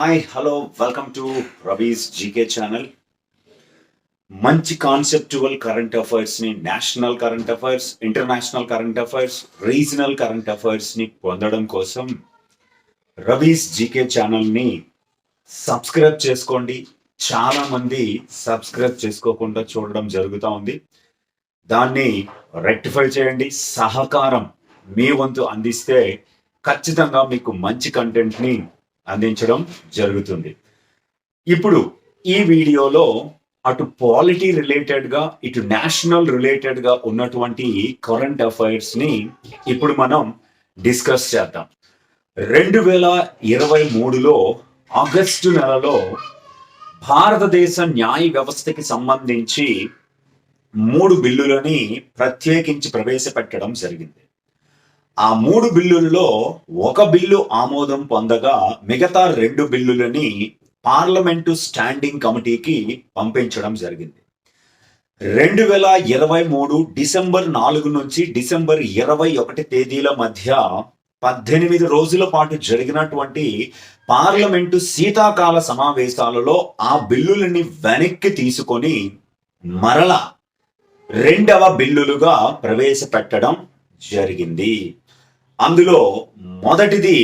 Hi hello welcome to Ravi's GK channel. మంచి conceptual current affairs ని, national current affairs, international current affairs, regional current affairs ని పొందడం కోసం Ravi's GK channel ని subscribe చేసుకోండి. చాలా మంది సబ్స్క్రైబ్ చేసుకోకుండా చూడడం జరుగుతూ ఉంది. దాన్ని రెక్టిఫై చేయండి. సహకారం మీ వంతు అందిస్తే ఖచ్చితంగా మీకు మంచి కంటెంట్ ని అందించడం జరుగుతుంది. ఇప్పుడు ఈ వీడియోలో అటు పాలిటీ రిలేటెడ్ గా, ఇటు నేషనల్ రిలేటెడ్ గా ఉన్నటువంటి కరెంట్ అఫైర్స్ ని ఇప్పుడు మనం డిస్కస్ చేద్దాం. 2023లో ఆగస్టు నెలలో భారతదేశ న్యాయ వ్యవస్థకి సంబంధించి 3 బిల్లులని ప్రత్యేకించి ప్రవేశపెట్టడం జరిగింది. ఆ 3 బిల్లుల్లో ఒక బిల్లు ఆమోదం పొందగా మిగతా 2 బిల్లులని పార్లమెంటు స్టాండింగ్ కమిటీకి పంపించడం జరిగింది. 2023 డిసెంబర్ 4 నుంచి డిసెంబర్ 21 తేదీల మధ్య 18 రోజుల పాటు జరిగినటువంటి పార్లమెంటు శీతాకాల సమావేశాలలో ఆ బిల్లులని వెనక్కి తీసుకొని మరలా 2వ బిల్లులుగా ప్రవేశపెట్టడం జరిగింది. అందులో మొదటిది,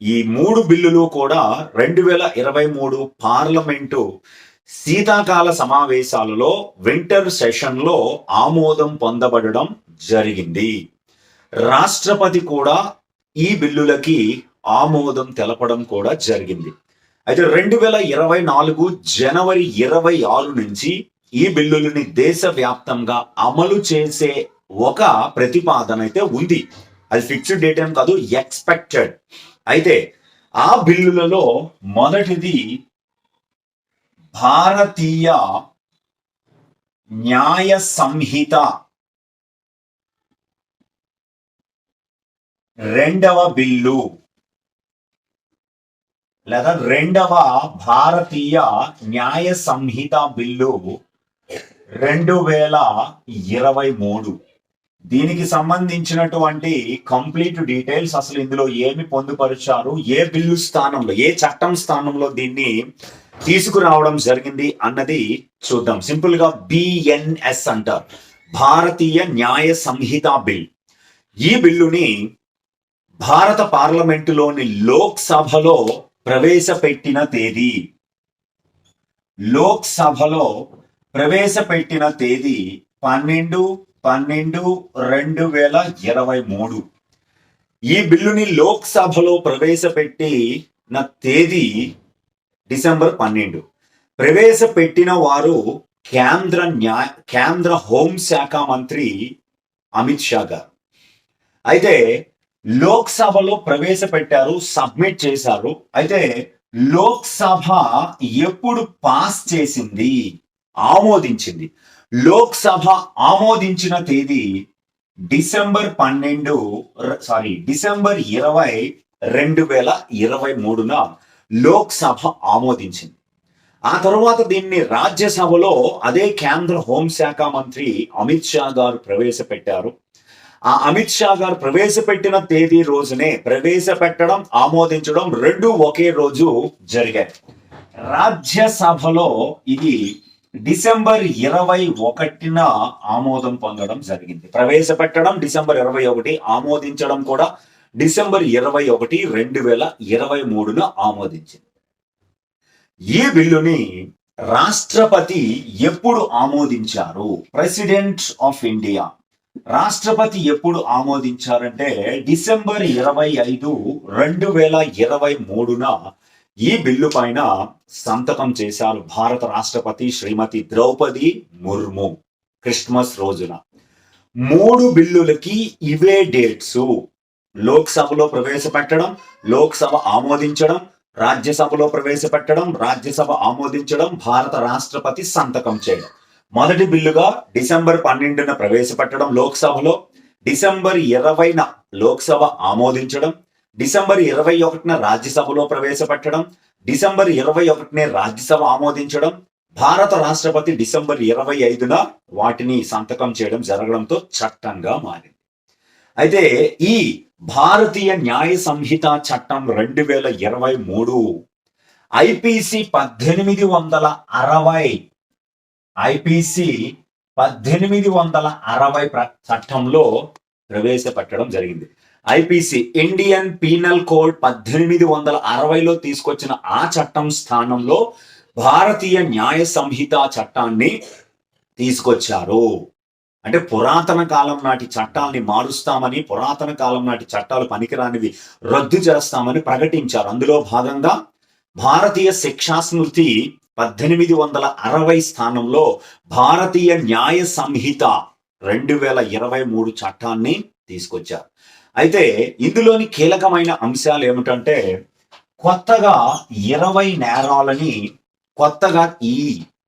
ఈ 3 బిల్లులు కూడా 2023 పార్లమెంటు శీతాకాల సమావేశాలలో వింటర్ సెషన్లో ఆమోదం పొందబడడం జరిగింది. రాష్ట్రపతి కూడా ఈ బిల్లులకి ఆమోదం తెలపడం కూడా జరిగింది. అయితే 2024 జనవరి 26 నుంచి ఈ బిల్లులని దేశవ్యాప్తంగా అమలు చేసే ఒక ప్రతిపాదన అయితే ఉంది. అది ఫిక్స్డ్ డేట్ ఏం కాదు, ఎక్స్పెక్టెడ్. అయితే ఆ బిల్లులలో మొదటిది భారతీయ న్యాయ సంహిత 2వ బిల్లు, లేదా 2వ భారతీయ న్యాయ సంహిత బిల్లు 2023. దీనికి సంబంధించినటువంటి కంప్లీట్ డీటెయిల్స్, అసలు ఇందులో ఏమి పొందుపరిచారు, ఏ బిల్లు స్థానంలో, ఏ చట్టం స్థానంలో దీన్ని తీసుకురావడం జరిగింది అన్నది చూద్దాం. సింపుల్ గా బిఎన్ఎస్ అంటారు, భారతీయ న్యాయ సంహిత బిల్. ఈ బిల్లుని భారత పార్లమెంటులోని లోక్సభలో ప్రవేశపెట్టిన తేదీ, లోక్సభలో ప్రవేశపెట్టిన తేదీ 12/12/2023. ఈ బిల్లుని లోక్సభలో ప్రవేశపెట్టిన తేదీ డిసెంబర్ 12. ప్రవేశపెట్టిన వారు కేంద్ర హోంశాఖ మంత్రి అమిత్ షా గారు. అయితే లోక్సభలో ప్రవేశపెట్టారు, సబ్మిట్ చేశారు. అయితే లోక్సభ ఎప్పుడు పాస్ చేసింది, ఆమోదించింది? లోక్సభ ఆమోదించిన తేదీ డిసెంబర్ 20, 2023న లోక్సభ ఆమోదించింది. ఆ తర్వాత దీన్ని రాజ్యసభలో అదే కేంద్ర హోంశాఖ మంత్రి అమిత్ షా గారు ప్రవేశపెట్టారు. ఆ అమిత్ షా గారు ప్రవేశపెట్టిన తేదీ రోజునే ప్రవేశపెట్టడం, ఆమోదించడం 2 ఒకే రోజు జరిగాయి. రాజ్యసభలో ఇది డిసెంబర్ 21న ఆమోదం పొందడం జరిగింది. ప్రవేశపెట్టడం డిసెంబర్ 21, ఆమోదించడం కూడా డిసెంబర్ 21, 2023న ఆమోదించింది. ఈ బిల్లుని రాష్ట్రపతి ఎప్పుడు ఆమోదించారు? ప్రెసిడెంట్ ఆఫ్ ఇండియా, రాష్ట్రపతి ఎప్పుడు ఆమోదించారంటే డిసెంబర్ 25, 2023న ఈ బిల్లు పైన సంతకం చేశారు భారత రాష్ట్రపతి శ్రీమతి ద్రౌపది ముర్ము క్రిస్మస్ రోజున. 3 బిల్లులకి ఇవే డేట్స్. లోక్సభలో ప్రవేశపెట్టడం, లోక్సభ ఆమోదించడం, రాజ్యసభలో ప్రవేశపెట్టడం, రాజ్యసభ ఆమోదించడం, భారత రాష్ట్రపతి సంతకం చేయడం. మొదటి బిల్లుగా డిసెంబర్ 12న ప్రవేశపెట్టడం లోక్సభలో, డిసెంబర్ 20న లోక్సభ ఆమోదించడం, డిసెంబర్ 21న రాజ్యసభలో ప్రవేశపెట్టడం, డిసెంబర్ 21నే రాజ్యసభ ఆమోదించడం, భారత రాష్ట్రపతి డిసెంబర్ 25న వాటిని సంతకం చేయడం జరగడంతో చట్టంగా మారింది. అయితే ఈ భారతీయ న్యాయ సంహిత చట్టం 2023 ఐపీసీ 1860 ఐపీసీ 1860 చట్టంలో ప్రవేశపెట్టడం జరిగింది. ఐపీసీ ఇండియన్ పీనల్ కోడ్ 1860లో తీసుకొచ్చిన ఆ చట్టం స్థానంలో భారతీయ న్యాయ సంహిత చట్టాన్ని తీసుకొచ్చారు. అంటే పురాతన కాలం నాటి చట్టాలని మారుస్తామని, పురాతన కాలం నాటి చట్టాలు పనికిరానివి రద్దు చేస్తామని ప్రకటించారు. అందులో భాగంగా భారతీయ శిక్షా స్మృతి 1860 స్థానంలో భారతీయ న్యాయ సంహిత 2023 చట్టాన్ని తీసుకొచ్చారు. అయితే ఇందులోని కీలకమైన అంశాలు ఏమిటంటే, కొత్తగా 20 నేరాలని కొత్తగా ఈ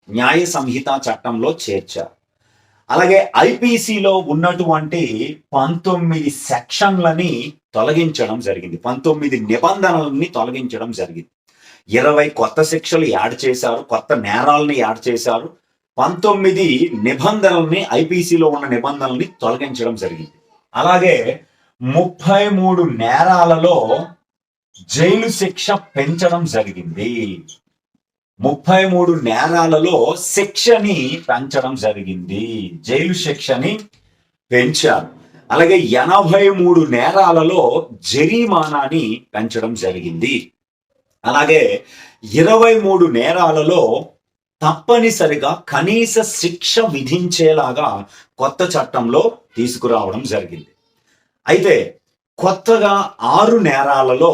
న్యాయ సంహిత చట్టంలో చేర్చారు. అలాగే ఐపీసీలో ఉన్నటువంటి 19 సెక్షన్లని తొలగించడం జరిగింది, 19 నిబంధనలని తొలగించడం జరిగింది. 20 కొత్త శిక్షలు యాడ్ చేశారు, కొత్త నేరాలని యాడ్ చేశారు. 19 నిబంధనల్ని, ఐపీసీలో ఉన్న నిబంధనల్ని తొలగించడం జరిగింది. అలాగే 33 నేరాలలో జైలు శిక్ష పెంచడం జరిగింది. 33 నేరాలలో శిక్షని పెంచడం జరిగింది, జైలు శిక్షని పెంచారు. అలాగే 83 నేరాలలో జరిమానాని పెంచడం జరిగింది. అలాగే 23 నేరాలలో తప్పనిసరిగా కనీస శిక్ష విధించేలాగా కొత్త చట్టంలో తీసుకురావడం జరిగింది. అయితే కొత్తగా 6 నేరాలలో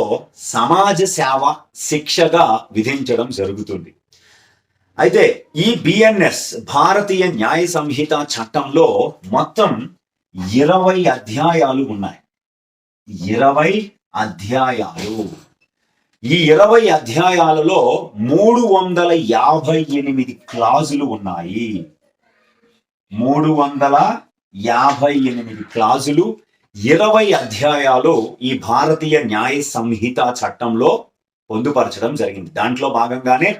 సమాజ సేవ శిక్షగా విధించడం జరుగుతుంది. అయితే ఈ బిఎన్ఎస్ భారతీయ న్యాయ సంహిత చట్టంలో మొత్తం 20 అధ్యాయాలు ఉన్నాయి. 20 అధ్యాయాలు. ఈ 20 అధ్యాయాలలో 358 క్లాజులు ఉన్నాయి. 358 క్లాజులు, 20 అధ్యాయాలు ఈ భారతీయ న్యాయ సంహిత చట్టంలో పొందుపరచడం జరిగింది. దాంట్లో భాగంగానే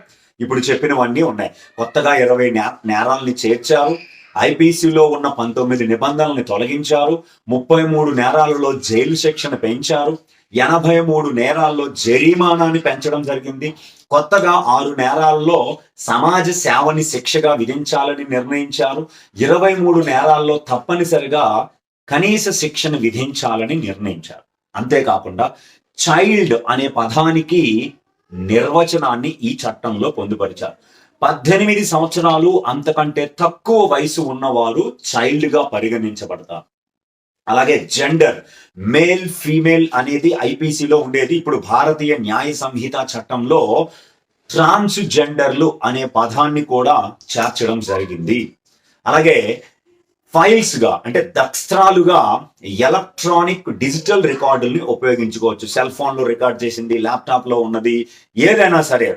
ఇప్పుడు చెప్పినవన్నీ ఉన్నాయి. కొత్తగా 20 నేరాలని చేర్చారు, ఐపీసీలో ఉన్న 19 నిబంధనల్ని తొలగించారు, 33 నేరాలలో జైలు శిక్షను పెంచారు, 83 నేరాల్లో జరిమానాన్ని పెంచడం జరిగింది. కొత్తగా 6 నేరాల్లో సమాజ సేవని శిక్షగా విధించాలని నిర్ణయించారు. 23 నేరాల్లో తప్పనిసరిగా కనీస శిక్షను విధించాలని నిర్ణయించారు. అంతేకాకుండా చైల్డ్ అనే పదానికి నిర్వచనాన్ని ఈ చట్టంలో పొందుపరిచారు. 18 సంవత్సరాలు అంతకంటే తక్కువ వయసు ఉన్నవారు చైల్డ్ గా పరిగణించబడతారు. అలాగే జెండర్, మేల్ ఫీమేల్ అనేది ఐపీసీలో ఉండేది. ఇప్పుడు భారతీయ న్యాయ సంహిత చట్టంలో ట్రాన్స్ జెండర్లు అనే పదాన్ని కూడా చేర్చడం జరిగింది. అలాగే ఫైల్స్ గా, అంటే దస్త్రాలుగా ఎలక్ట్రానిక్ డిజిటల్ రికార్డుల్ని ఉపయోగించుకోవచ్చు. సెల్ ఫోన్ లో రికార్డ్ చేసింది, ల్యాప్టాప్ లో ఉన్నది, ఏదైనా సరే,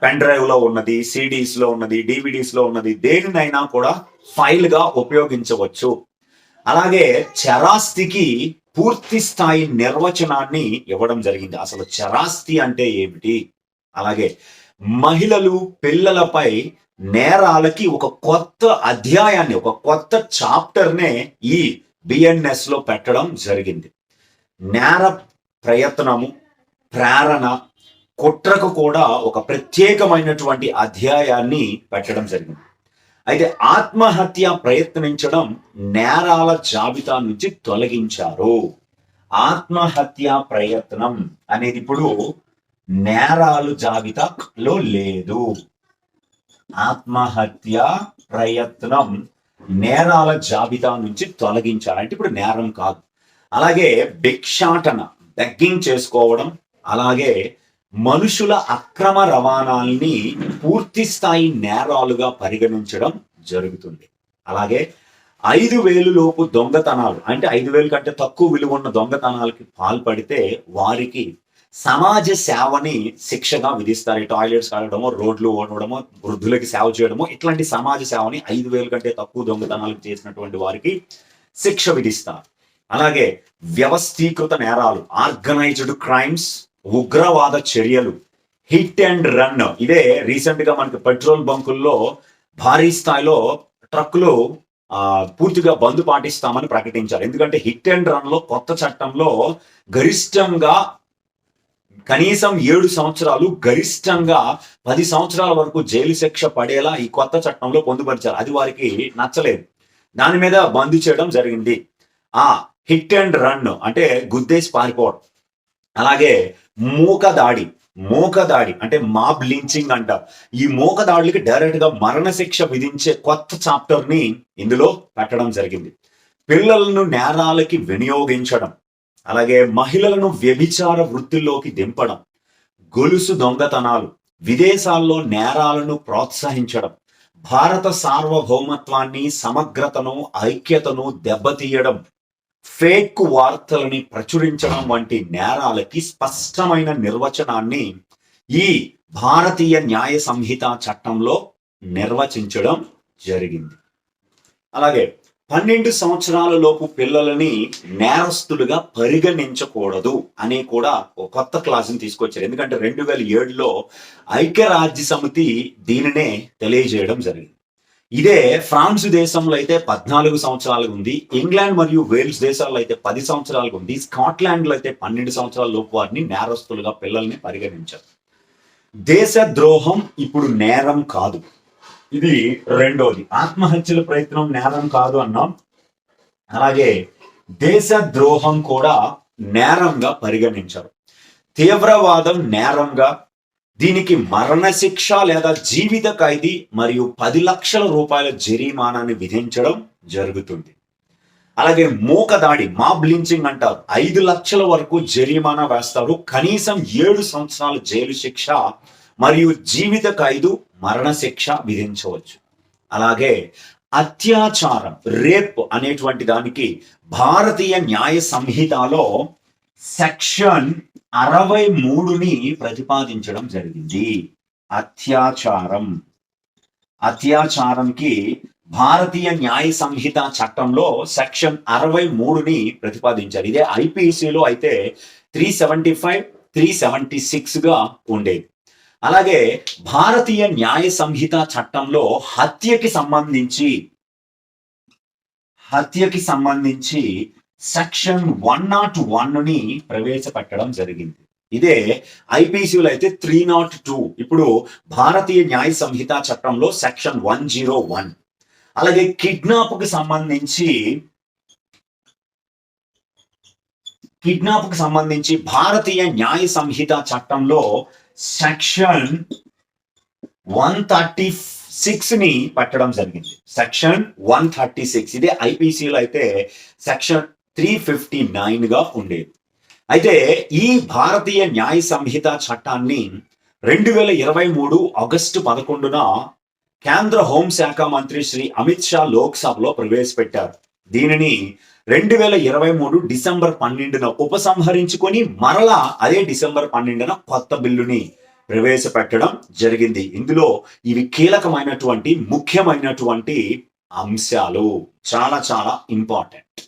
పెన్ డ్రైవ్ లో ఉన్నది, సిడీస్ లో ఉన్నది, డివిడీస్ లో ఉన్నది, దేనినైనా కూడా ఫైల్ గా ఉపయోగించవచ్చు. అలాగే చరాస్తికి పూర్తి స్థాయి నిర్వచనాన్ని ఇవ్వడం జరిగింది. అసలు చరాస్తి అంటే ఏమిటి? అలాగే మహిళలు, పిల్లలపై నేరాలకి ఒక కొత్త అధ్యాయాన్ని, ఒక కొత్త చాప్టర్నే ఈ బిఎన్ఎస్ లో పెట్టడం జరిగింది. నేర ప్రయత్నము, ప్రేరణ, కుట్రకు కూడా ఒక ప్రత్యేకమైనటువంటి అధ్యాయాన్ని పెట్టడం జరిగింది. అయితే ఆత్మహత్య ప్రయత్నించడం నేరాల జాబితా నుంచి తొలగించారు. ఆత్మహత్య ప్రయత్నం అనేది ఇప్పుడు నేరాలు జాబితాలో లేదు. ఆత్మహత్య ప్రయత్నం నేరాల జాబితా నుంచి తొలగించాలి, అంటే ఇప్పుడు నేరం కాదు. అలాగే భిక్షాటన, బెగ్గింగ్ చేసుకోవడం, అలాగే మనుషుల అక్రమ రవాణాల్ని పూర్తి స్థాయి నేరాలుగా పరిగణించడం జరుగుతుంది. అలాగే 5,000 లోపు దొంగతనాలు, అంటే 5,000 కంటే తక్కువ విలువ ఉన్న దొంగతనాలకి పాల్పడితే వారికి సమాజ సేవని శిక్షగా విధిస్తారు. టాయిలెట్స్ కడగడమో, రోడ్లు ఓడవడమో, వృద్ధులకి సేవ చేయడమో, ఇట్లాంటి సమాజ సేవని 5,000 కంటే తక్కువ దొంగతనాలకు చేసినటువంటి వారికి శిక్ష విధిస్తారు. అలాగే వ్యవస్థీకృత నేరాలు, ఆర్గనైజ్డ్ క్రైమ్స్, ఉగ్రవాద చర్యలు, హిట్ అండ్ రన్. ఇదే రీసెంట్ గా మనకి పెట్రోల్ బంకుల్లో భారీ స్థాయిలో ట్రక్కులు పూర్తిగా బంద్ పాటిస్తామని ప్రకటించారు. ఎందుకంటే హిట్ అండ్ రన్ లో కొత్త చట్టంలో గరిష్టంగా కనీసం 7 సంవత్సరాలు, గరిష్టంగా 10 సంవత్సరాల వరకు జైలు శిక్ష పడేలా ఈ కొత్త చట్టంలో పొందుపరిచారు. అది వారికి నచ్చలేదు. దాని మీద బంద్ చేయడం జరిగింది. హిట్ అండ్ రన్ అంటే గుద్దేసి పారిపోవడం, అలాగే మూకదాడి అంటే మాబ్ లించింగ్ అంటారు. ఈ మూకదాడులకి డైరెక్ట్ గా మరణశిక్ష విధించే కొత్త చాప్టర్ ని ఇందులో పెట్టడం జరిగింది. పిల్లలను నేరాలకి వినియోగించడం, అలాగే మహిళలను వ్యభిచార వృత్తిలోకి దింపడం, గొలుసు దొంగతనాలు, విదేశాల్లో నేరాలను ప్రోత్సహించడం, భారత సార్వభౌమత్వాన్ని, సమగ్రతను, ఐక్యతను దెబ్బతీయడం, ఫేక్ వార్తలని ప్రచురించడం వంటి నేరాలకి స్పష్టమైన నిర్వచనాన్ని ఈ భారతీయ న్యాయ సంహిత చట్టంలో నిర్వచించడం జరిగింది. అలాగే 12 సంవత్సరాల లోపు పిల్లలని నేరస్తులుగా పరిగణించకూడదు అని కూడా ఒక కొత్త క్లాసుని తీసుకొచ్చారు. ఎందుకంటే 2007లో ఐక్యరాజ్య సమితి దీనినే తెలియజేయడం జరిగింది. ఇదే ఫ్రాన్స్ దేశంలో అయితే 14 సంవత్సరాలకు ఉంది, ఇంగ్లాండ్ మరియు వేల్స్ దేశాల్లో అయితే 10 సంవత్సరాలకు ఉంది, స్కాట్లాండ్ లో అయితే 12 సంవత్సరాల లోపు వారిని నేరస్తులుగా పిల్లల్ని పరిగణించారు. దేశద్రోహం ఇప్పుడు నేరం కాదు. ఇది రెండోది. ఆత్మహత్యల ప్రయత్నం నేరం కాదు అన్నాం. అలాగే దేశద్రోహం కూడా నేరంగా పరిగణించారు. తీవ్రవాదం నేరంగా, దీనికి మరణశిక్ష లేదా జీవిత ఖైదీ మరియు 10 లక్షల రూపాయల జరిమానాన్ని విధించడం జరుగుతుంది. అలాగే మూకదాడి, మాబ్ లించింగ్ అంటారు, 5 లక్షల వరకు జరిమానా వేస్తారు, కనీసం 7 సంవత్సరాల జైలు శిక్ష మరియు జీవిత ఖైదు, మరణశిక్ష విధించవచ్చు. అలాగే అత్యాచారం, రేప్ అనేటువంటి దానికి భారతీయ న్యాయ సంహితలో సెక్షన్ 63ని ప్రతిపాదించడం జరిగింది. అత్యాచారంకి భారతీయ న్యాయ సంహిత చట్టంలో సెక్షన్ 63ని ప్రతిపాదించారు. ఇదే ఐపీసీలో అయితే 375, 376 గా ఉండేది. అలాగే భారతీయ న్యాయ సంహిత చట్టంలో హత్యకి సంబంధించి సెక్షన్ 101ని ప్రవేశపెట్టడం జరిగింది. ఇదే ఐపీసీలో అయితే 302. ఇప్పుడు భారతీయ న్యాయ సంహిత చట్టంలో సెక్షన్ 101. అలాగే కిడ్నాప్ కు సంబంధించి భారతీయ న్యాయ సంహిత చట్టంలో సెక్షన్ 136ని పెట్టడం జరిగింది. సెక్షన్ 136. ఇదే ఐపీసీలో అయితే సెక్షన్ 359 గా ఉండేది. అయితే ఈ భారతీయ న్యాయ సంహిత చట్టాన్ని 2023 ఆగస్టు 11న కేంద్ర హోంశాఖ మంత్రి శ్రీ అమిత్ షా లోక్సభలో ప్రవేశపెట్టారు. దీనిని 2023 డిసెంబర్ 12న ఉపసంహరించుకొని మరలా అదే డిసెంబర్ 12న కొత్త బిల్లుని ప్రవేశపెట్టడం జరిగింది. ఇందులో ఇవి కీలకమైనటువంటి ముఖ్యమైనటువంటి అంశాలు, చాలా చాలా ఇంపార్టెంట్.